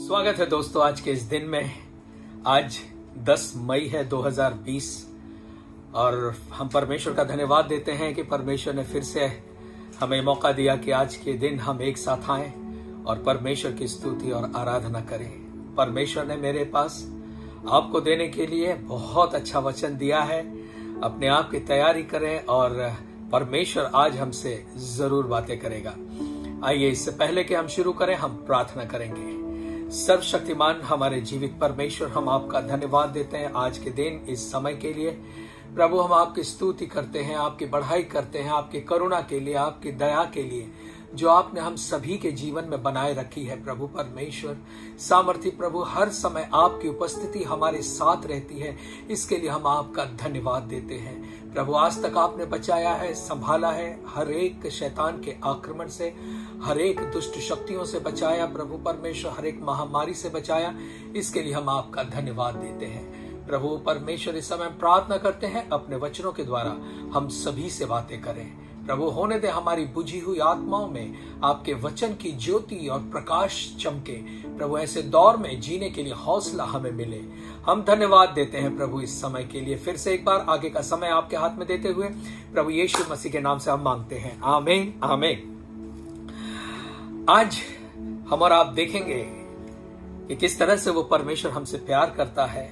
स्वागत है दोस्तों आज के इस दिन में। आज 10 मई है 2020 और हम परमेश्वर का धन्यवाद देते हैं कि परमेश्वर ने फिर से हमें मौका दिया कि आज के दिन हम एक साथ आएं और परमेश्वर की स्तुति और आराधना करें। परमेश्वर ने मेरे पास आपको देने के लिए बहुत अच्छा वचन दिया है। अपने आप की तैयारी करें और परमेश्वर आज हमसे जरूर बातें करेगा। आइए इससे पहले कि हम शुरू करें हम प्रार्थना करेंगे। सर्वशक्तिमान हमारे जीवित परमेश्वर, हम आपका धन्यवाद देते हैं आज के दिन इस समय के लिए। प्रभु हम आपकी स्तुति करते हैं, आपकी बढ़ाई करते हैं, आपकी करुणा के लिए, आपकी दया के लिए जो आपने हम सभी के जीवन में बनाए रखी है। प्रभु परमेश्वर सामर्थी प्रभु, हर समय आपकी उपस्थिति हमारे साथ रहती है, इसके लिए हम आपका धन्यवाद देते हैं। प्रभु आज तक आपने बचाया है, संभाला है, हर एक शैतान के आक्रमण से, हर एक दुष्ट शक्तियों से बचाया। प्रभु परमेश्वर हर एक महामारी से बचाया, इसके लिए हम आपका धन्यवाद देते हैं। प्रभु परमेश्वर इस समय प्रार्थना करते हैं अपने वचनों के द्वारा हम सभी से बातें करें। प्रभु होने दे हमारी बुझी हुई आत्माओं में आपके वचन की ज्योति और प्रकाश चमके। प्रभु ऐसे दौर में जीने के लिए हौसला हमें मिले। हम धन्यवाद देते हैं प्रभु इस समय के लिए। फिर से एक बार आगे का समय आपके हाथ में देते हुए प्रभु यीशु मसीह के नाम से हम मांगते हैं, आमीन आमीन। आज हम और आप देखेंगे कि किस तरह से वो परमेश्वर हमसे प्यार करता है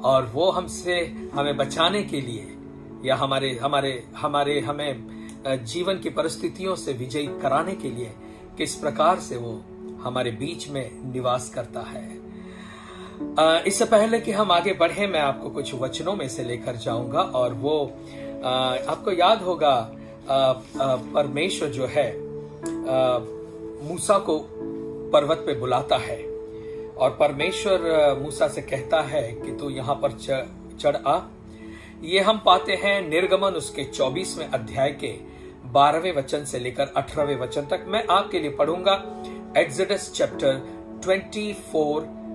और वो हमें बचाने के लिए या हमें जीवन की परिस्थितियों से विजयी कराने के लिए किस प्रकार से वो हमारे बीच में निवास करता है। इससे पहले कि हम आगे बढ़े मैं आपको कुछ वचनों में से लेकर जाऊंगा और वो आपको याद होगा परमेश्वर जो है मूसा को पर्वत पे बुलाता है और परमेश्वर मूसा से कहता है कि तू यहाँ पर चढ़ आ। ये हम पाते हैं निर्गमन उसके 24वें अध्याय के 12वें वचन से लेकर 18वें वचन तक। मैं आपके लिए पढ़ूंगा एक्सोडस चैप्टर 24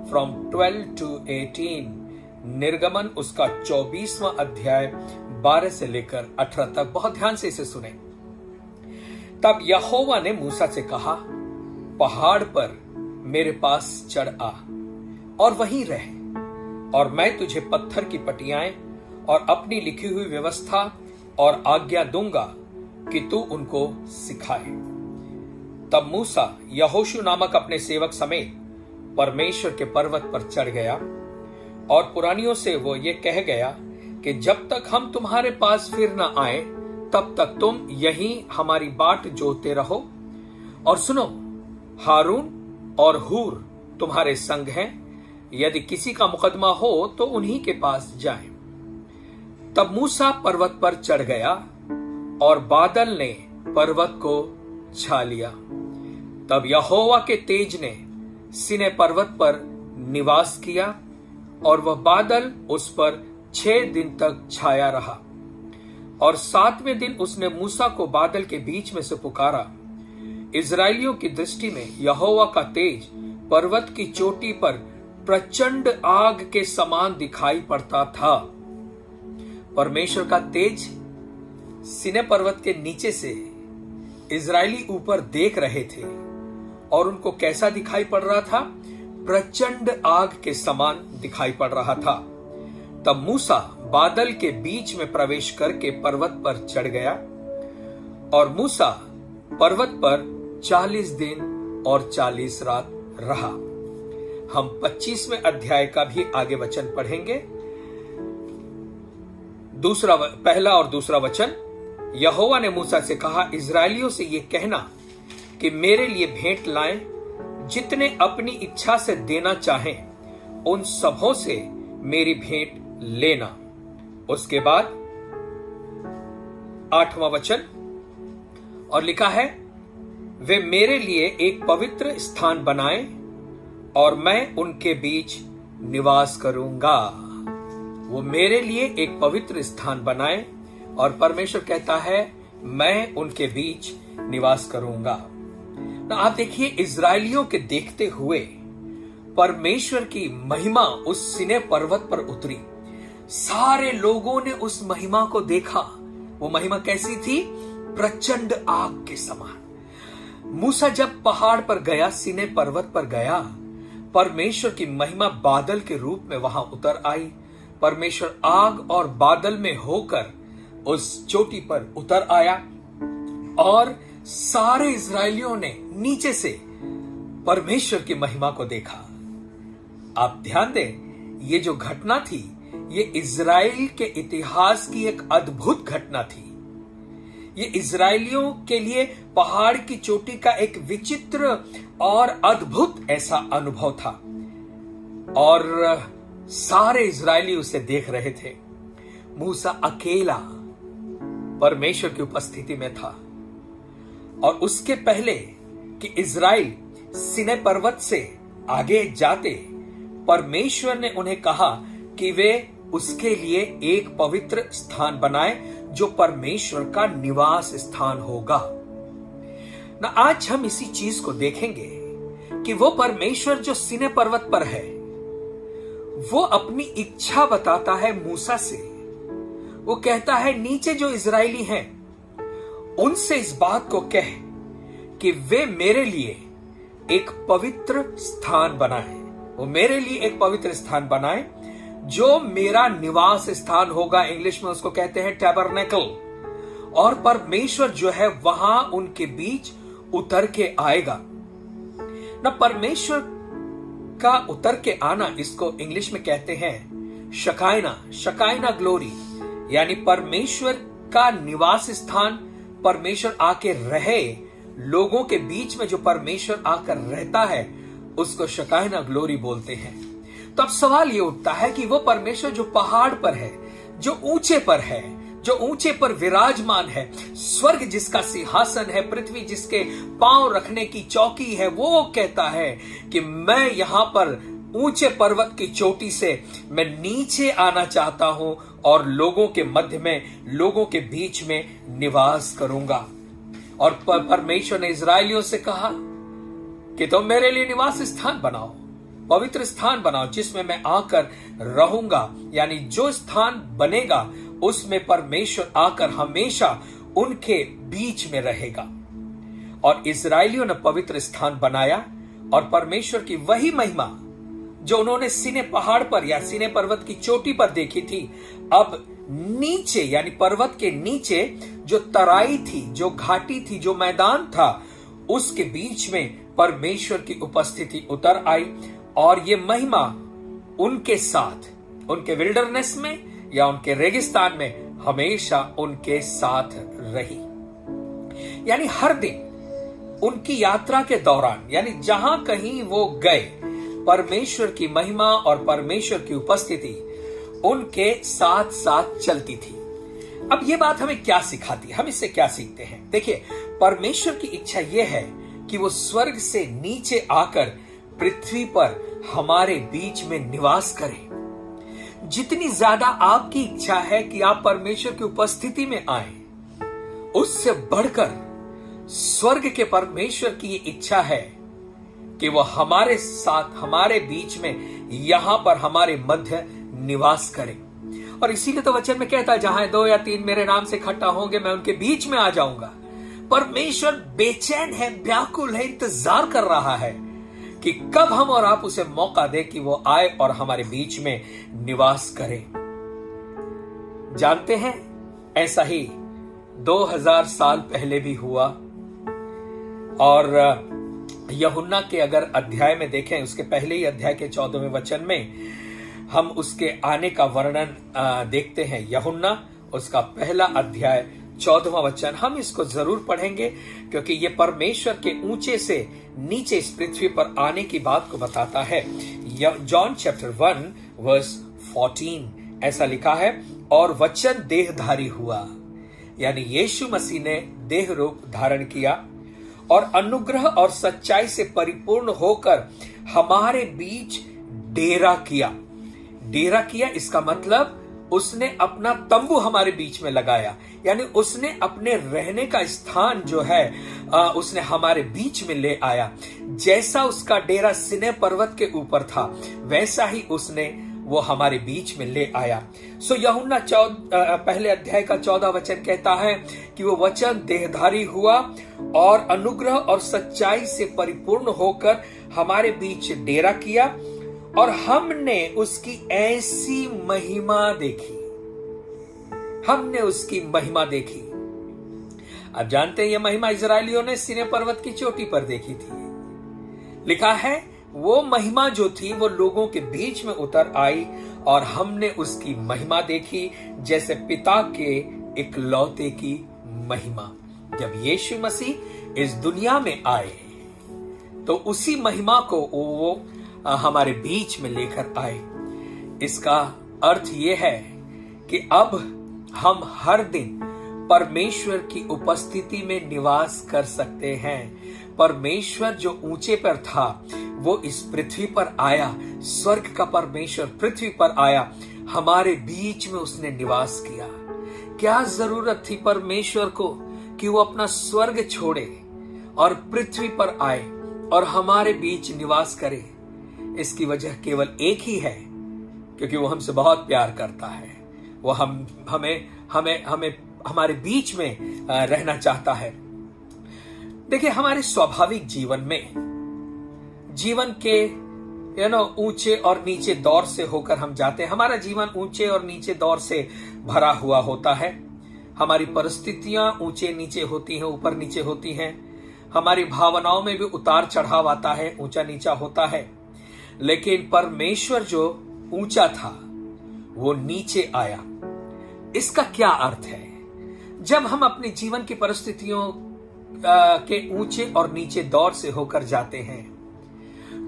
फ्रॉम 12 to 18। निर्गमन उसका 24वां अध्याय 12 से लेकर 18 तक। बहुत ध्यान से इसे सुने। तब यहोवा ने मूसा से कहा, पहाड़ पर मेरे पास चढ़ आ और वहीं रह, और मैं तुझे पत्थर की पटियाएं और अपनी लिखी हुई व्यवस्था और आज्ञा दूंगा कि तू उनको सिखाए। तब मूसा यहोशू नामक अपने सेवक समेत परमेश्वर के पर्वत पर चढ़ गया और पुरानियों से वो ये कह गया कि जब तक हम तुम्हारे पास फिर न आए तब तक तुम यहीं हमारी बाट जोते रहो। और सुनो, हारून और हूर तुम्हारे संग हैं, यदि किसी का मुकदमा हो तो उन्हीं के पास जाएं। तब मूसा पर्वत पर चढ़ गया और बादल ने पर्वत को छा लिया। तब यहोवा के तेज ने सीनै पर्वत पर निवास किया और वह बादल उस पर 6 दिन तक छाया रहा। और 7वें दिन उसने मूसा को बादल के बीच में से पुकारा। इजराइलियों की दृष्टि में यहोवा का तेज पर्वत की चोटी पर प्रचंड आग के समान दिखाई पड़ता था। परमेश्वर का तेज सीनै पर्वत के नीचे से इजरायली ऊपर देख रहे थे और उनको कैसा दिखाई पड़ रहा था? प्रचंड आग के समान दिखाई पड़ रहा था। तब मूसा बादल के बीच में प्रवेश करके पर्वत पर चढ़ गया और मूसा पर्वत पर 40 दिन और 40 रात रहा। हम 25वें अध्याय का भी आगे वचन पढ़ेंगे। पहला और दूसरा वचन। यहोवा ने मूसा से कहा, इजरायलियों से ये कहना कि मेरे लिए भेंट लाएं, जितने अपनी इच्छा से देना चाहें उन सबों से मेरी भेंट लेना। उसके बाद 8वां वचन और लिखा है, वे मेरे लिए एक पवित्र स्थान बनाएं और मैं उनके बीच निवास करूंगा। वो मेरे लिए एक पवित्र स्थान बनाए और परमेश्वर कहता है मैं उनके बीच निवास करूंगा। ना आप देखिए, इजरायलियों के देखते हुए परमेश्वर की महिमा उस सीनै पर्वत पर उतरी। सारे लोगों ने उस महिमा को देखा। वो महिमा कैसी थी? प्रचंड आग के समान। मूसा जब पहाड़ पर गया, सीनै पर्वत पर गया, परमेश्वर की महिमा बादल के रूप में वहां उतर आई। परमेश्वर आग और बादल में होकर उस चोटी पर उतर आया और सारे इस्राएलियों ने नीचे से परमेश्वर की महिमा को देखा। आप ध्यान दें, ये जो घटना थी, ये इजराइल के इतिहास की एक अद्भुत घटना थी। ये इजरायलियों के लिए पहाड़ की चोटी का एक विचित्र और अद्भुत ऐसा अनुभव था और सारे इजरायली उसे देख रहे थे। मूसा अकेला परमेश्वर की उपस्थिति में था और उसके पहले कि इजराइल सिनै पर्वत से आगे जाते, परमेश्वर ने उन्हें कहा कि वे उसके लिए एक पवित्र स्थान बनाए जो परमेश्वर का निवास स्थान होगा। ना आज हम इसी चीज को देखेंगे कि वो परमेश्वर जो सिनै पर्वत पर है, वो अपनी इच्छा बताता है मूसा से। वो कहता है नीचे जो इजरायली हैं उनसे इस बात को कह कि वे मेरे लिए एक पवित्र स्थान बनाए। वो मेरे लिए एक पवित्र स्थान बनाए जो मेरा निवास स्थान होगा। इंग्लिश में उसको कहते हैं टैबरनेकल। और परमेश्वर जो है वहां उनके बीच उतर के आएगा ना। परमेश्वर का उतर के आना, इसको इंग्लिश में कहते हैं शकाइना ग्लोरी, यानी परमेश्वर का निवास स्थान। परमेश्वर आके रहे, लोगों के बीच में जो परमेश्वर आकर रहता है उसको शकाइना ग्लोरी बोलते हैं। तो अब सवाल ये उठता है कि वो परमेश्वर जो पहाड़ पर है, जो ऊंचे पर है, जो ऊंचे पर विराजमान है, स्वर्ग जिसका सिंहासन है, पृथ्वी जिसके पांव रखने की चौकी है, वो कहता है कि मैं यहां पर ऊंचे पर्वत की चोटी से मैं नीचे आना चाहता हूं और लोगों के मध्य में, लोगों के बीच में निवास करूंगा। और परमेश्वर ने इजरायलियों से कहा कि तुम मेरे लिए निवास स्थान बनाओ, पवित्र स्थान बनाओ जिसमें मैं आकर रहूंगा। यानी जो स्थान बनेगा उसमें परमेश्वर आकर हमेशा उनके बीच में रहेगा। और इजरायलियों ने पवित्र स्थान बनाया और परमेश्वर की वही महिमा जो उन्होंने सिनै पहाड़ पर या सिनै पर्वत की चोटी पर देखी थी, अब नीचे यानी पर्वत के नीचे जो तराई थी, जो घाटी थी, जो मैदान था, उसके बीच में परमेश्वर की उपस्थिति उतर आई और ये महिमा उनके साथ, उनके विल्डरनेस में या उनके रेगिस्तान में हमेशा उनके साथ रही। यानी हर दिन उनकी यात्रा के दौरान, यानी जहां कहीं वो गए, परमेश्वर की महिमा और परमेश्वर की उपस्थिति उनके साथ साथ चलती थी। अब ये बात हमें क्या सिखाती है, हम इससे क्या सीखते हैं? देखिए, परमेश्वर की इच्छा यह है कि वो स्वर्ग से नीचे आकर पृथ्वी पर हमारे बीच में निवास करे। जितनी ज्यादा आपकी इच्छा है कि आप परमेश्वर की उपस्थिति में आए, उससे बढ़कर स्वर्ग के परमेश्वर की ये इच्छा है कि वो हमारे साथ, हमारे बीच में, यहां पर हमारे मध्य निवास करे। और इसीलिए तो वचन में कहता है, जहां 2 या 3 मेरे नाम से इकट्ठा होंगे, मैं उनके बीच में आ जाऊंगा। परमेश्वर बेचैन है, व्याकुल है, इंतजार कर रहा है कि कब हम और आप उसे मौका दें कि वो आए और हमारे बीच में निवास करे। जानते हैं, ऐसा ही 2000 साल पहले भी हुआ। और यूहन्ना के अगर अध्याय में देखें, उसके पहले ही अध्याय के 14वें वचन में हम उसके आने का वर्णन देखते हैं। यूहन्ना उसका पहला अध्याय 14वां वचन, हम इसको जरूर पढ़ेंगे क्योंकि ये परमेश्वर के ऊंचे से नीचे इस पृथ्वी पर आने की बात को बताता है। जॉन चैप्टर 1 वर्स 14 ऐसा लिखा है, और वचन देहधारी हुआ, यानी यीशु मसीह ने देह रूप धारण किया और अनुग्रह और सच्चाई से परिपूर्ण होकर हमारे बीच डेरा किया। डेरा किया, इसका मतलब उसने अपना तंबू हमारे बीच में लगाया, यानी उसने अपने रहने का स्थान जो है उसने हमारे बीच में ले आया। जैसा उसका डेरा सिनै पर्वत के ऊपर था, वैसा ही उसने वो हमारे बीच में ले आया। सो यूहन्ना पहले अध्याय का 14 वचन कहता है कि वो वचन देहधारी हुआ और अनुग्रह और सच्चाई से परिपूर्ण होकर हमारे बीच डेरा किया और हमने उसकी ऐसी महिमा देखी। हमने उसकी महिमा देखी। आप जानते हैं यह महिमा इजरायलियों ने सीनै पर्वत की चोटी पर देखी थी। लिखा है वो महिमा जो थी वो लोगों के बीच में उतर आई और हमने उसकी महिमा देखी जैसे पिता के इकलौते की महिमा। जब यीशु मसीह इस दुनिया में आए तो उसी महिमा को वो हमारे बीच में लेकर आए। इसका अर्थ ये है कि अब हम हर दिन परमेश्वर की उपस्थिति में निवास कर सकते हैं। परमेश्वर जो ऊंचे पर था वो इस पृथ्वी पर आया। स्वर्ग का परमेश्वर पृथ्वी पर आया, हमारे बीच में उसने निवास किया। क्या जरूरत थी परमेश्वर को कि वो अपना स्वर्ग छोड़े और पृथ्वी पर आए और हमारे बीच निवास करे? इसकी वजह केवल एक ही है, क्योंकि वो हमसे बहुत प्यार करता है। वो हमें हमारे बीच में रहना चाहता है। देखिए, हमारे स्वाभाविक जीवन में, जीवन के ऊंचे और नीचे दौर से होकर हम जाते हैं। हमारा जीवन ऊंचे और नीचे दौर से भरा हुआ होता है। हमारी परिस्थितियां ऊंचे नीचे होती हैं, ऊपर नीचे होती हैं। हमारी भावनाओं में भी उतार चढ़ाव आता है, ऊंचा नीचा होता है। लेकिन परमेश्वर जो ऊंचा था वो नीचे आया। इसका क्या अर्थ है? जब हम अपने जीवन की परिस्थितियों के ऊंचे और नीचे दौर से होकर जाते हैं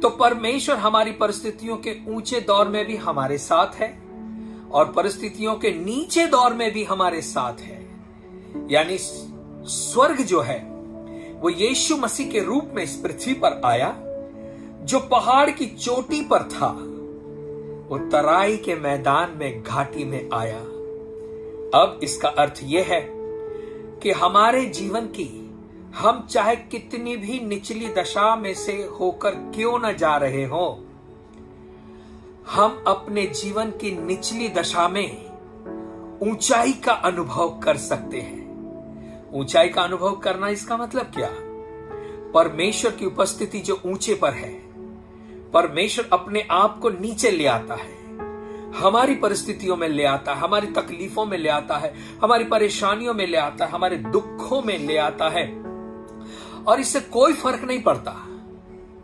तो परमेश्वर हमारी परिस्थितियों के ऊंचे दौर में भी हमारे साथ है और परिस्थितियों के नीचे दौर में भी हमारे साथ है। यानी स्वर्ग जो है वो यीशु मसीह के रूप में इस पृथ्वी पर आया। जो पहाड़ की चोटी पर था वो तराई के मैदान में, घाटी में आया। अब इसका अर्थ यह है कि हमारे जीवन की, हम चाहे कितनी भी निचली दशा में से होकर क्यों न जा रहे हो, हम अपने जीवन की निचली दशा में ऊंचाई का अनुभव कर सकते हैं। ऊंचाई का अनुभव करना, इसका मतलब क्या? परमेश्वर की उपस्थिति जो ऊंचे पर है, परमेश्वर अपने आप को नीचे ले आता है, हमारी परिस्थितियों में ले आता है, हमारी तकलीफों में ले आता है, हमारी परेशानियों में ले आता है, हमारे दुखों में ले आता है। और इससे कोई फर्क नहीं पड़ता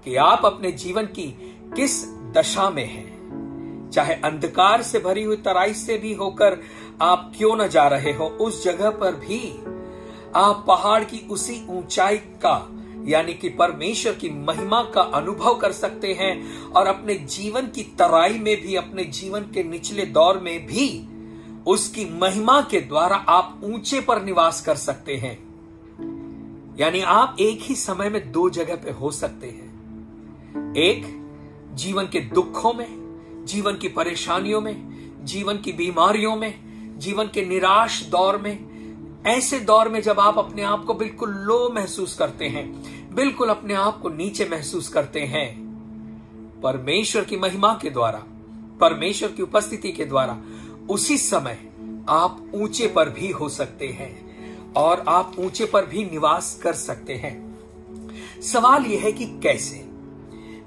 कि आप अपने जीवन की किस दशा में हैं। चाहे अंधकार से भरी हुई तराई से भी होकर आप क्यों न जा रहे हो, उस जगह पर भी आप पहाड़ की उसी ऊंचाई का, यानी कि परमेश्वर की महिमा का अनुभव कर सकते हैं और अपने जीवन की तराई में भी, अपने जीवन के निचले दौर में भी उसकी महिमा के द्वारा आप ऊंचे पर निवास कर सकते हैं। यानी आप एक ही समय में दो जगह पे हो सकते हैं। एक, जीवन के दुखों में, जीवन की परेशानियों में, जीवन की बीमारियों में, जीवन के निराश दौर में, ऐसे दौर में जब आप अपने आप को बिल्कुल लो महसूस करते हैं, बिल्कुल अपने आप को नीचे महसूस करते हैं, परमेश्वर की महिमा के द्वारा, परमेश्वर की उपस्थिति के द्वारा उसी समय आप ऊंचे पर भी हो सकते हैं और आप ऊंचे पर भी निवास कर सकते हैं। सवाल यह है कि कैसे?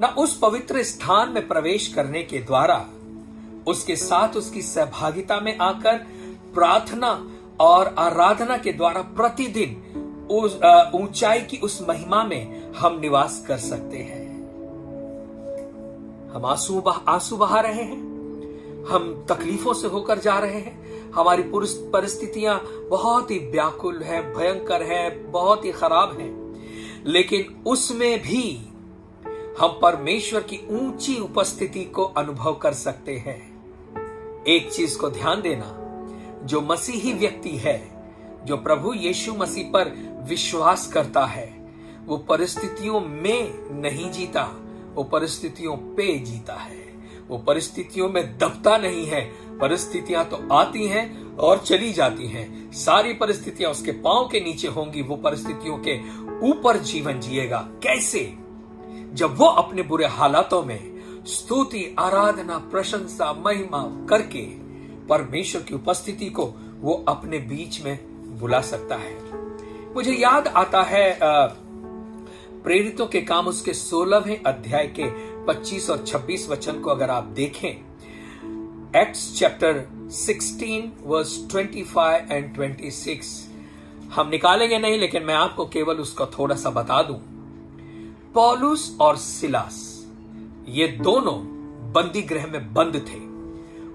ना उस पवित्र स्थान में प्रवेश करने के द्वारा, उसके साथ उसकी सहभागिता में आकर प्रार्थना और आराधना के द्वारा प्रतिदिन उस ऊंचाई की उस महिमा में हम निवास कर सकते हैं। हम आंसू बहा रहे हैं, हम तकलीफों से होकर जा रहे हैं, हमारी परिस्थितियां बहुत ही व्याकुल है, भयंकर है, बहुत ही खराब है, लेकिन उसमें भी हम परमेश्वर की ऊंची उपस्थिति को अनुभव कर सकते हैं। एक चीज को ध्यान देना, जो मसीही व्यक्ति है, जो प्रभु यीशु मसीह पर विश्वास करता है, वो परिस्थितियों में नहीं जीता, वो परिस्थितियों पे जीता है। वो परिस्थितियों में दबता नहीं है। परिस्थितियां तो आती हैं और चली जाती हैं, सारी परिस्थितियां उसके पांव के नीचे होंगी, वो परिस्थितियों के ऊपर जीवन जिएगा। कैसे? जब वो अपने बुरे हालातों में स्तुति, आराधना, प्रशंसा, महिमा करके परमेश्वर की उपस्थिति को वो अपने बीच में बुला सकता है। मुझे याद आता है प्रेरितों के काम उसके 16वें अध्याय के 25 और 26 वचन को अगर आप देखें, एक्ट्स चैप्टर 16 वर्स 25 एंड 26, हम निकालेंगे नहीं, लेकिन मैं आपको केवल उसका थोड़ा सा बता दूं। पौलुस और सिलास ये दोनों बंदी गृह में बंद थे।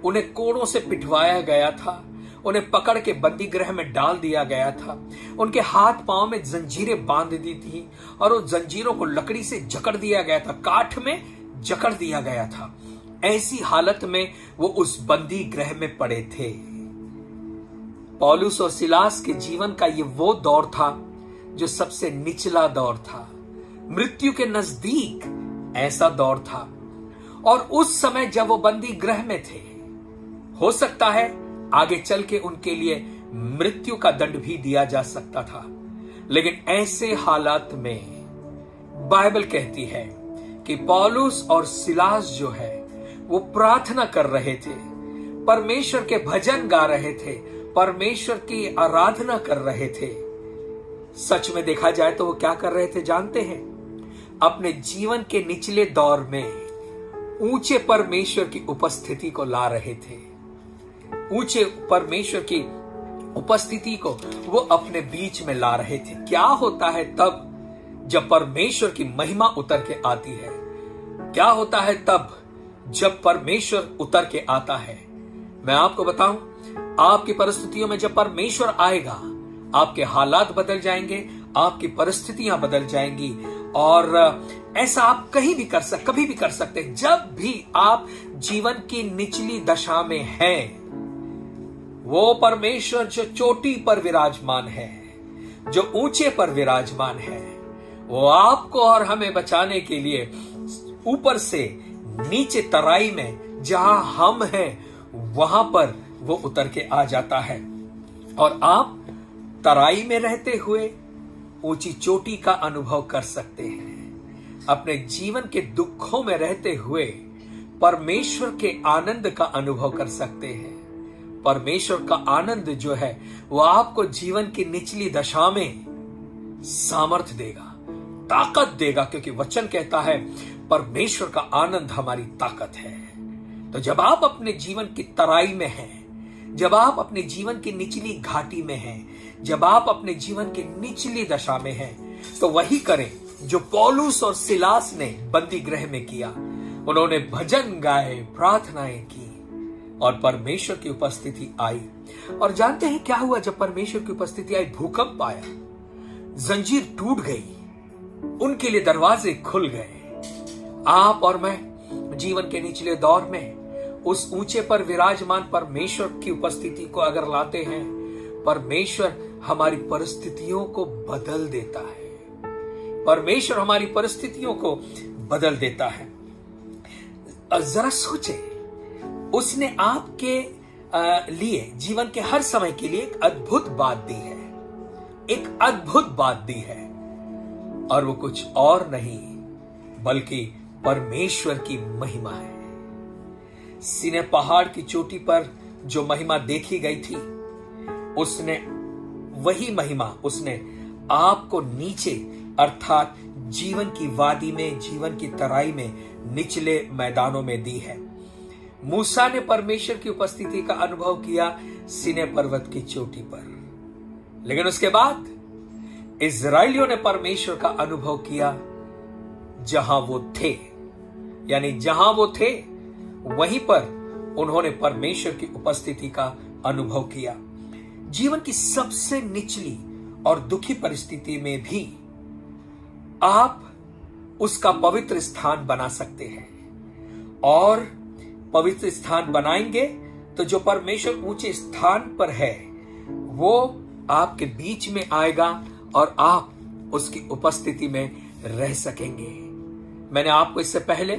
उन्हें कोड़ों से पिटवाया गया था, उन्हें पकड़ के बंदी गृह में डाल दिया गया था। उनके हाथ पांव में जंजीरें बांध दी थी और उन जंजीरों को लकड़ी से जकड़ दिया गया था, काठ में जकड़ दिया गया था। ऐसी हालत में वो उस बंदी गृह में पड़े थे। पौलुस और सिलास के जीवन का ये वो दौर था जो सबसे निचला दौर था, मृत्यु के नजदीक ऐसा दौर था। और उस समय जब वो बंदी गृह में थे, हो सकता है आगे चल के उनके लिए मृत्यु का दंड भी दिया जा सकता था। लेकिन ऐसे हालात में बाइबल कहती है कि पौलुस और सिलास जो है वो प्रार्थना कर रहे थे, परमेश्वर के भजन गा रहे थे, परमेश्वर की आराधना कर रहे थे। सच में देखा जाए तो वो क्या कर रहे थे जानते हैं? अपने जीवन के निचले दौर में ऊंचे परमेश्वर की उपस्थिति को ला रहे थे। ऊंचे परमेश्वर की उपस्थिति को वो अपने बीच में ला रहे थे। क्या होता है तब जब परमेश्वर की महिमा उतर के आती है? क्या होता है तब जब परमेश्वर उतर के आता है? मैं आपको बताऊं, आपकी परिस्थितियों में जब परमेश्वर आएगा, आपके हालात बदल जाएंगे, आपकी परिस्थितियां बदल जाएंगी। और ऐसा आप कभी भी कर सकते हैं। जब भी आप जीवन की निचली दशा में हैं, वो परमेश्वर जो चोटी पर विराजमान है, जो ऊंचे पर विराजमान है, वो आपको और हमें बचाने के लिए ऊपर से नीचे तराई में जहां हम हैं वहां पर वो उतर के आ जाता है। और आप तराई में रहते हुए ऊंची चोटी का अनुभव कर सकते हैं। अपने जीवन के दुखों में रहते हुए परमेश्वर के आनंद का अनुभव कर सकते हैं। परमेश्वर का आनंद जो है वो आपको जीवन की निचली दशा में सामर्थ देगा, ताकत देगा, क्योंकि वचन कहता है परमेश्वर का आनंद हमारी ताकत है। तो जब आप अपने जीवन की तराई में हैं, जब आप अपने जीवन की निचली घाटी में हैं, जब आप अपने जीवन की निचली दशा में हैं, तो वही करें जो पौलुस और सिलास ने बंदी गृह में किया। उन्होंने भजन गाए, प्रार्थनाएं की और परमेश्वर की उपस्थिति आई। और जानते हैं क्या हुआ जब परमेश्वर की उपस्थिति आई? भूकंप आया, जंजीर टूट गई, उनके लिए दरवाजे खुल गए। आप और मैं जीवन के निचले दौर में उस ऊंचे पर विराजमान परमेश्वर की उपस्थिति को अगर लाते हैं, परमेश्वर हमारी परिस्थितियों को बदल देता है। परमेश्वर हमारी परिस्थितियों को बदल देता है। जरा सोचे, उसने आपके लिए जीवन के हर समय के लिए एक अद्भुत बात दी है, एक अद्भुत बात दी है। और वो कुछ और नहीं बल्कि परमेश्वर की महिमा है। सीने पहाड़ की चोटी पर जो महिमा देखी गई थी, उसने वही महिमा उसने आपको नीचे अर्थात जीवन की वादी में, जीवन की तराई में, निचले मैदानों में दी है। मूसा ने परमेश्वर की उपस्थिति का अनुभव किया सीने पर्वत की चोटी पर, लेकिन उसके बाद इस्राएलियों ने परमेश्वर का अनुभव किया जहां वो थे, यानी जहां वो थे वहीं पर उन्होंने परमेश्वर की उपस्थिति का अनुभव किया। जीवन की सबसे निचली और दुखी परिस्थिति में भी आप उसका पवित्र स्थान बना सकते हैं। और पवित्र स्थान बनाएंगे तो जो परमेश्वर ऊंचे स्थान पर है वो आपके बीच में आएगा और आप उसकी उपस्थिति में रह सकेंगे। मैंने आपको इससे पहले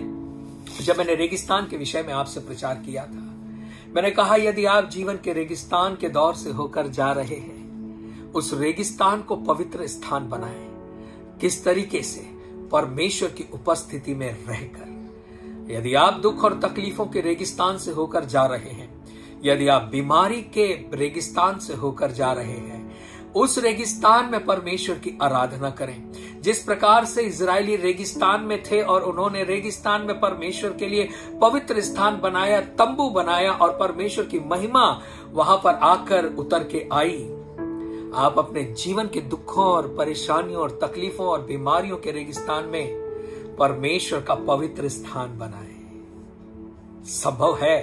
जब मैंने रेगिस्तान के विषय में आपसे प्रचार किया था, मैंने कहा यदि आप जीवन के रेगिस्तान के दौर से होकर जा रहे हैं, उस रेगिस्तान को पवित्र स्थान बनाएं। किस तरीके से? परमेश्वर की उपस्थिति में रहकर। यदि आप दुख और तकलीफों के रेगिस्तान से होकर जा रहे हैं, यदि आप बीमारी के रेगिस्तान से होकर जा रहे हैं, उस रेगिस्तान में परमेश्वर की आराधना करें। जिस प्रकार से इजरायली रेगिस्तान में थे और उन्होंने रेगिस्तान में परमेश्वर के लिए पवित्र स्थान बनाया, तंबू बनाया और परमेश्वर की महिमा वहां पर आकर उतर के आई। आप अपने जीवन के दुखों और परेशानियों और तकलीफों और बीमारियों के रेगिस्तान में परमेश्वर का पवित्र स्थान बनाएं। संभव है,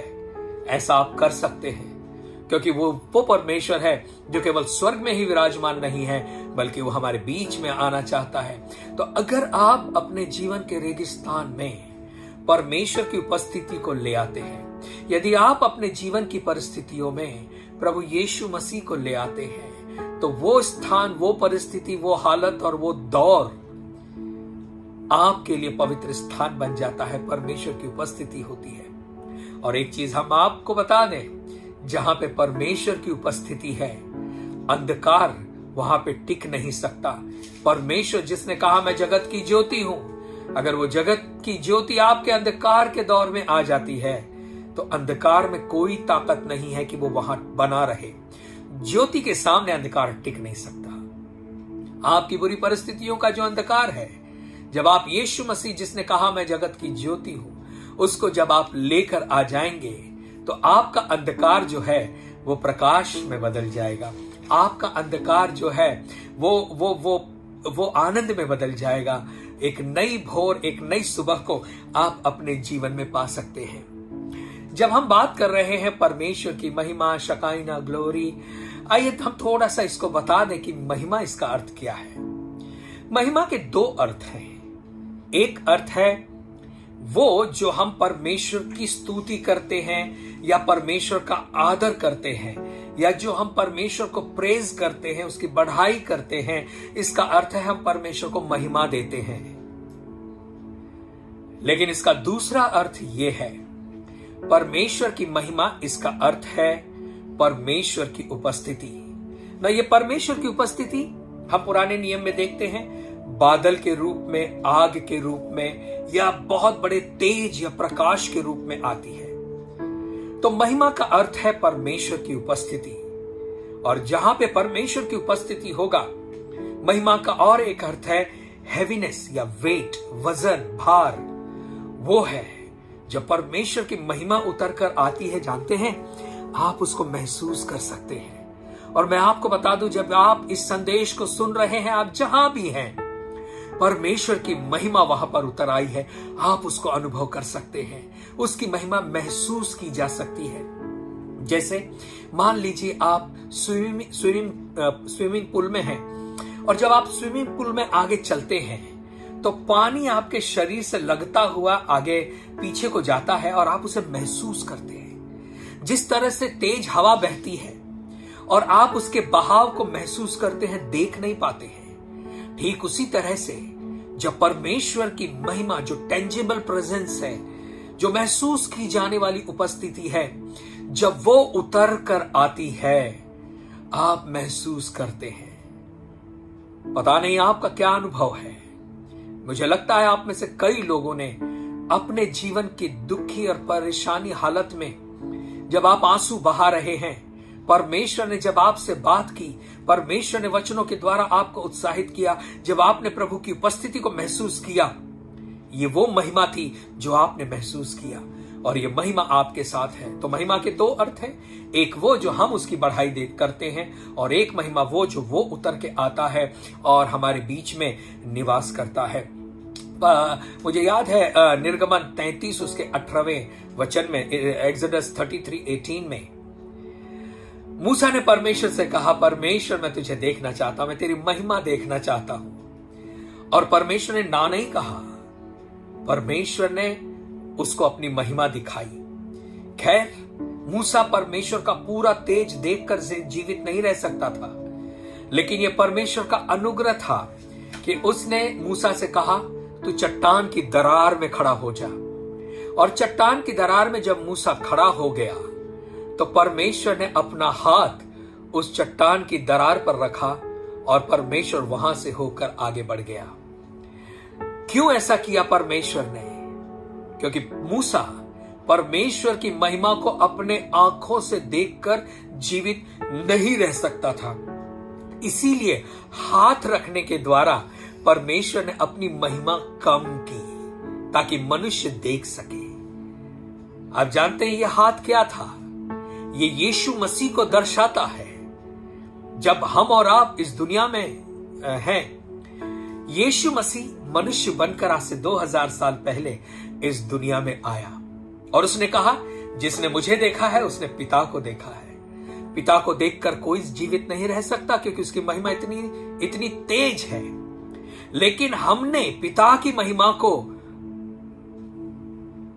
ऐसा आप कर सकते हैं, क्योंकि वो परमेश्वर है जो केवल स्वर्ग में ही विराजमान नहीं है, बल्कि वो हमारे बीच में आना चाहता है। तो अगर आप अपने जीवन के रेगिस्तान में परमेश्वर की उपस्थिति को ले आते हैं, यदि आप अपने जीवन की परिस्थितियों में प्रभु यीशु मसीह को ले आते हैं, तो वो स्थान, वो परिस्थिति, वो हालत और वो दौर आपके लिए पवित्र स्थान बन जाता है। परमेश्वर की उपस्थिति होती है। और एक चीज हम आपको बता दें, जहां पे परमेश्वर की उपस्थिति है, अंधकार वहां पे टिक नहीं सकता। परमेश्वर जिसने कहा मैं जगत की ज्योति हूं, अगर वो जगत की ज्योति आपके अंधकार के दौर में आ जाती है, तो अंधकार में कोई ताकत नहीं है कि वो वहां बना रहे। ज्योति के सामने अंधकार टिक नहीं सकता। आपकी बुरी परिस्थितियों का जो अंधकार है, जब आप यीशु मसीह जिसने कहा मैं जगत की ज्योति हूं, उसको जब आप लेकर आ जाएंगे, तो आपका अंधकार जो है वो प्रकाश में बदल जाएगा। आपका अंधकार जो है वो आनंद में बदल जाएगा। एक नई भोर, एक नई सुबह को आप अपने जीवन में पा सकते हैं। जब हम बात कर रहे हैं परमेश्वर की महिमा, शकाइना, ग्लोरी, आइए हम थोड़ा सा इसको बता दें कि महिमा, इसका अर्थ क्या है। महिमा के दो अर्थ हैं। एक अर्थ है वो जो हम परमेश्वर की स्तुति करते हैं या परमेश्वर का आदर करते हैं, या जो हम परमेश्वर को प्रेज करते हैं, उसकी बढ़ाई करते हैं, इसका अर्थ है हम परमेश्वर को महिमा देते हैं। लेकिन इसका दूसरा अर्थ यह है, परमेश्वर की महिमा, इसका अर्थ है परमेश्वर की उपस्थिति। ना ये परमेश्वर की उपस्थिति हम पुराने नियम में देखते हैं, बादल के रूप में, आग के रूप में, या बहुत बड़े तेज या प्रकाश के रूप में आती है। तो महिमा का अर्थ है परमेश्वर की उपस्थिति। और जहां पे परमेश्वर की उपस्थिति होगा, महिमा का और एक अर्थ है हैवीनेस या वेट, वजन, भार। वो है जब परमेश्वर की महिमा उतर कर आती है, जानते हैं, आप उसको महसूस कर सकते हैं। और मैं आपको बता दूं, जब आप इस संदेश को सुन रहे हैं, आप जहां भी हैं, परमेश्वर की महिमा वहां पर उतर आई है। आप उसको अनुभव कर सकते हैं, उसकी महिमा महसूस की जा सकती है। जैसे मान लीजिए आप स्विमिंग पूल में हैं, और जब आप स्विमिंग पूल में आगे चलते हैं, तो पानी आपके शरीर से लगता हुआ आगे पीछे को जाता है और आप उसे महसूस करते हैं। जिस तरह से तेज हवा बहती है और आप उसके बहाव को महसूस करते हैं, देख नहीं पाते हैं, ठीक उसी तरह से जब परमेश्वर की महिमा, जो टेंजिबल प्रेजेंस है, जो महसूस की जाने वाली उपस्थिति है, जब वो उतर कर आती है, आप महसूस करते हैं। पता नहीं आपका क्या अनुभव है। मुझे लगता है आप में से कई लोगों ने अपने जीवन की दुखी और परेशानी हालत में, जब आप आंसू बहा रहे हैं, परमेश्वर ने जब आपसे बात की, परमेश्वर ने वचनों के द्वारा आपको उत्साहित किया, जब आपने प्रभु की उपस्थिति को महसूस किया, ये वो महिमा थी जो आपने महसूस किया, और ये महिमा आपके साथ है। तो महिमा के दो अर्थ हैं, एक वो जो हम उसकी बढ़ाई करते हैं, और एक महिमा वो उतर के आता है और हमारे बीच में निवास करता है। मुझे याद है निर्गमन 33 उसके 18वें वचन में, एक्सोडस 33:18 में, मूसा ने परमेश्वर से कहा, परमेश्वर मैं तुझे देखना चाहता हूं, मैं तेरी महिमा देखना चाहता हूं। और परमेश्वर ने ना नहीं कहा, परमेश्वर ने उसको अपनी महिमा दिखाई। खैर, मूसा परमेश्वर का पूरा तेज देखकर जीवित नहीं रह सकता था, लेकिन यह परमेश्वर का अनुग्रह था कि उसने मूसा से कहा, तू चट्टान की दरार में खड़ा हो जा। और चट्टान की दरार में जब मूसा खड़ा हो गया, तो परमेश्वर ने अपना हाथ उस चट्टान की दरार पर रखा और परमेश्वर वहां से होकर आगे बढ़ गया। क्यों ऐसा किया परमेश्वर ने? क्योंकि मूसा परमेश्वर की महिमा को अपने आंखों से देखकर जीवित नहीं रह सकता था। इसीलिए हाथ रखने के द्वारा परमेश्वर ने अपनी महिमा कम की ताकि मनुष्य देख सके। आप जानते हैं यह हाथ क्या था? ये यीशु मसीह को दर्शाता है। जब हम और आप इस दुनिया में हैं, यीशु मसीह मनुष्य बनकर आज से 2000 साल पहले इस दुनिया में आया और उसने कहा, जिसने मुझे देखा है उसने पिता को देखा है। पिता को देखकर कोई जीवित नहीं रह सकता क्योंकि उसकी महिमा इतनी तेज है। लेकिन हमने पिता की महिमा को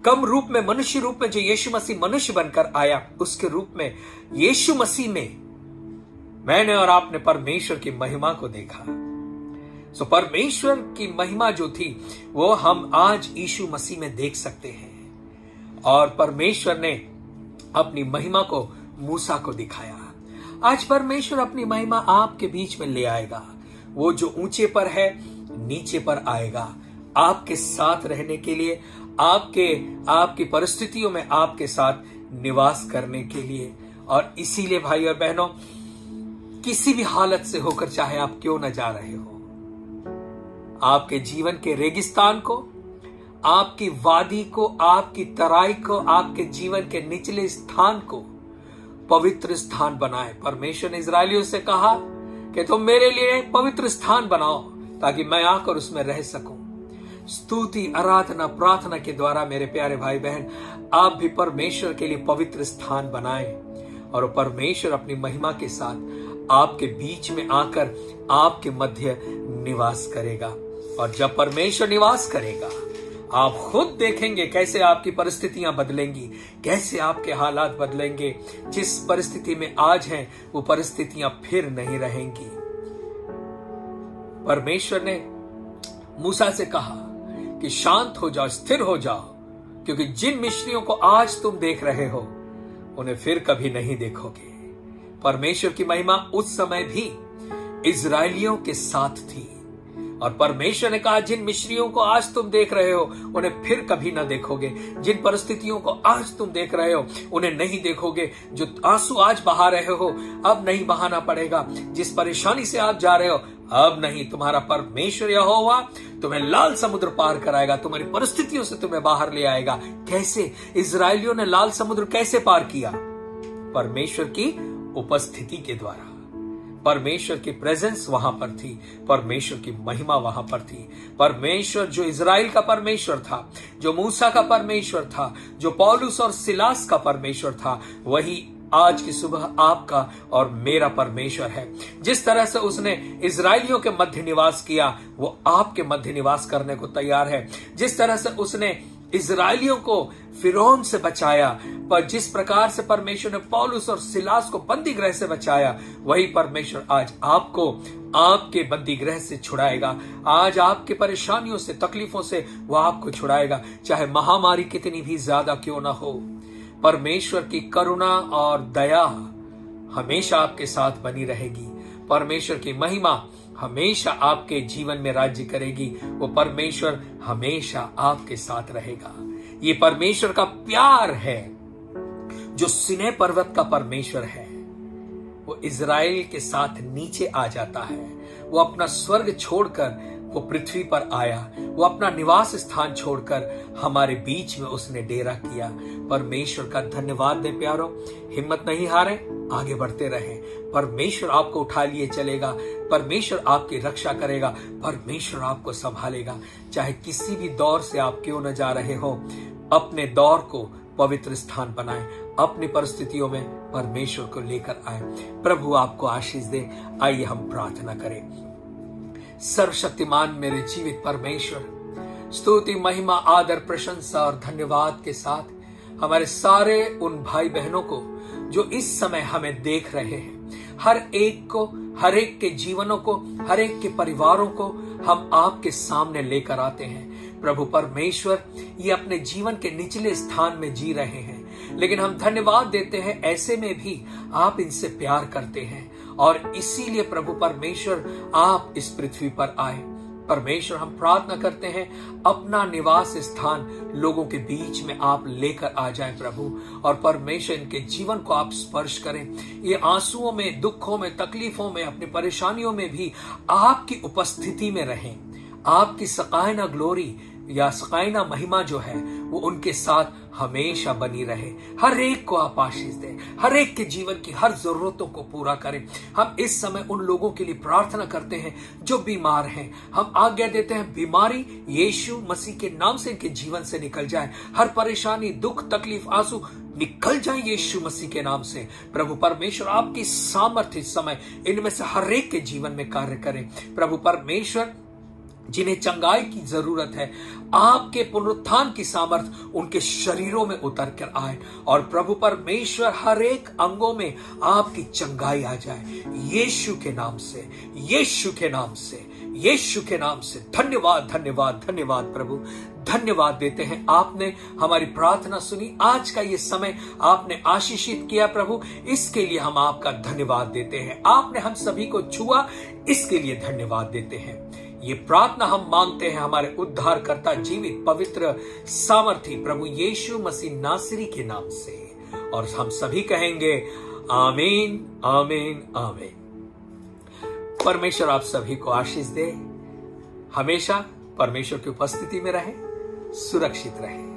कम रूप में, मनुष्य रूप में, जो यीशु मसीह मनुष्य बनकर आया उसके रूप में, यीशु मसीह में मैंने और आपने परमेश्वर की महिमा को देखा। सो परमेश्वर की महिमा जो थी वो हम आज यीशु मसीह में देख सकते हैं। और परमेश्वर ने अपनी महिमा को मूसा को दिखाया। आज परमेश्वर अपनी महिमा आपके बीच में ले आएगा। वो जो ऊंचे पर है नीचे पर आएगा, आपके साथ रहने के लिए, आपकी परिस्थितियों में आपके साथ निवास करने के लिए। और इसीलिए भाई और बहनों, किसी भी हालत से होकर चाहे आप क्यों न जा रहे हो, आपके जीवन के रेगिस्तान को, आपकी वादी को, आपकी तराई को, आपके जीवन के निचले स्थान को पवित्र स्थान बनाए। परमेश्वर ने इस्राएलियों से कहा कि तुम मेरे लिए पवित्र स्थान बनाओ ताकि मैं आकर उसमें रह सकूं। स्तुति, आराधना, प्रार्थना के द्वारा मेरे प्यारे भाई बहन, आप भी परमेश्वर के लिए पवित्र स्थान बनाएं और परमेश्वर अपनी महिमा के साथ आपके बीच में आकर आपके मध्य निवास करेगा। और जब परमेश्वर निवास करेगा, आप खुद देखेंगे कैसे आपकी परिस्थितियां बदलेंगी, कैसे आपके हालात बदलेंगे। जिस परिस्थिति में आज हैं वो परिस्थितियां फिर नहीं रहेंगी। परमेश्वर ने मूसा से कहा कि शांत हो जाओ, स्थिर हो जाओ, क्योंकि जिन मिस्रियों को आज तुम देख रहे हो उन्हें फिर कभी नहीं देखोगे। परमेश्वर की महिमा उस समय भी इजरायलियों के साथ थी और परमेश्वर ने कहा, जिन मिस्रियों को आज तुम देख रहे हो उन्हें फिर कभी ना देखोगे। जिन परिस्थितियों को आज तुम देख रहे हो उन्हें नहीं देखोगे। जो आंसू आज बहा रहे हो अब नहीं बहाना पड़ेगा। जिस परेशानी से आप जा रहे हो अब नहीं, तुम्हारा परमेश्वर यहोवा तुम्हें लाल समुद्र पार कराएगा, तुम्हारी परिस्थितियों से तुम्हें बाहर ले आएगा। कैसे? इजरायलियों ने लाल समुद्र कैसे पार किया? परमेश्वर की उपस्थिति के द्वारा। परमेश्वर की प्रेजेंस वहां पर थी, परमेश्वर की महिमा वहां पर थी। परमेश्वर जो इजराइल का परमेश्वर था, जो मूसा का परमेश्वर था, जो पौलुस और सिलास का परमेश्वर था, वही आज की सुबह आपका और मेरा परमेश्वर है। जिस तरह से उसने इजराइलियों के मध्य निवास किया वो आपके मध्य निवास करने को तैयार है। जिस तरह से उसने इजराइलियों को फिरौन से बचाया, पर जिस प्रकार से परमेश्वर ने पौलुस और सिलास को बंदी गृह से बचाया, वही परमेश्वर आज आपको आपके बंदी गृह से छुड़ाएगा। आज आपके परेशानियों से, तकलीफों से वो आपको छुड़ाएगा, चाहे महामारी कितनी भी ज्यादा क्यों ना हो। परमेश्वर की करुणा और दया हमेशा आपके साथ बनी रहेगी। परमेश्वर की महिमा हमेशा आपके जीवन में राज्य करेगी। वो परमेश्वर हमेशा आपके साथ रहेगा। ये परमेश्वर का प्यार है जो सिने पर्वत का परमेश्वर है। वो इजराइल के साथ नीचे आ जाता है। वो अपना स्वर्ग छोड़कर वो पृथ्वी पर आया। वो अपना निवास स्थान छोड़कर हमारे बीच में उसने डेरा किया। परमेश्वर का धन्यवाद दे प्यारो। हिम्मत नहीं हारे, आगे बढ़ते रहे। परमेश्वर आपको उठा लिए चलेगा। परमेश्वर आपकी रक्षा करेगा। परमेश्वर आपको संभालेगा। चाहे किसी भी दौर से आप क्यों न जा रहे हो, अपने दौर को पवित्र स्थान बनाएं। अपनी परिस्थितियों में परमेश्वर को लेकर आए। प्रभु आपको आशीष दे। आइए हम प्रार्थना करें। सर्वशक्तिमान मेरे जीवित परमेश्वर, स्तुति, महिमा, आदर, प्रशंसा और धन्यवाद के साथ हमारे सारे उन भाई बहनों को जो इस समय हमें देख रहे हैं, हर एक को, हर एक के जीवनों को, हर एक के परिवारों को हम आपके सामने लेकर आते हैं। प्रभु परमेश्वर, ये अपने जीवन के निचले स्थान में जी रहे हैं, लेकिन हम धन्यवाद देते हैं ऐसे में भी आप इनसे प्यार करते हैं और इसीलिए प्रभु परमेश्वर आप इस पृथ्वी पर आए। परमेश्वर हम प्रार्थना करते हैं अपना निवास स्थान लोगों के बीच में आप लेकर आ जाएं प्रभु, और परमेश्वर इनके जीवन को आप स्पर्श करें। ये आंसुओं में, दुखों में, तकलीफों में, अपनी परेशानियों में भी आपकी उपस्थिति में रहें। आपकी सकायना ग्लोरी या सकायना महिमा जो है वो उनके साथ हमेशा बनी रहे। हर एक को आप आशीष दें, हर एक के जीवन की हर जरूरतों को पूरा करें। हम इस समय उन लोगों के लिए प्रार्थना करते हैं जो बीमार हैं। हम आज्ञा देते हैं बीमारी यीशु मसीह के नाम से इनके जीवन से निकल जाए। हर परेशानी, दुख, तकलीफ, आंसू निकल जाए यीशु मसीह के नाम से। प्रभु परमेश्वर आपकी सामर्थ्य इस समय इनमें से हर एक के जीवन में कार्य करें। प्रभु परमेश्वर जिन्हें चंगाई की जरूरत है, आपके पुनरुत्थान की सामर्थ उनके शरीरों में उतर कर आए, और प्रभु परमेश्वर हर एक अंगों में आपकी चंगाई आ जाए यीशु के नाम से, यीशु के नाम से, यीशु के नाम से। धन्यवाद, धन्यवाद, धन्यवाद प्रभु, धन्यवाद देते हैं। आपने हमारी प्रार्थना सुनी, आज का ये समय आपने आशीषित किया प्रभु, इसके लिए हम आपका धन्यवाद देते हैं। आपने हम सभी को छुआ, इसके लिए धन्यवाद देते हैं। ये प्रार्थना हम मांगते हैं हमारे उद्धारकर्ता, जीवित, पवित्र, सामर्थी प्रभु यीशु मसीह नासरी के नाम से, और हम सभी कहेंगे आमीन, आमीन, आमीन। परमेश्वर आप सभी को आशीष दे, हमेशा परमेश्वर की उपस्थिति में रहे, सुरक्षित रहे।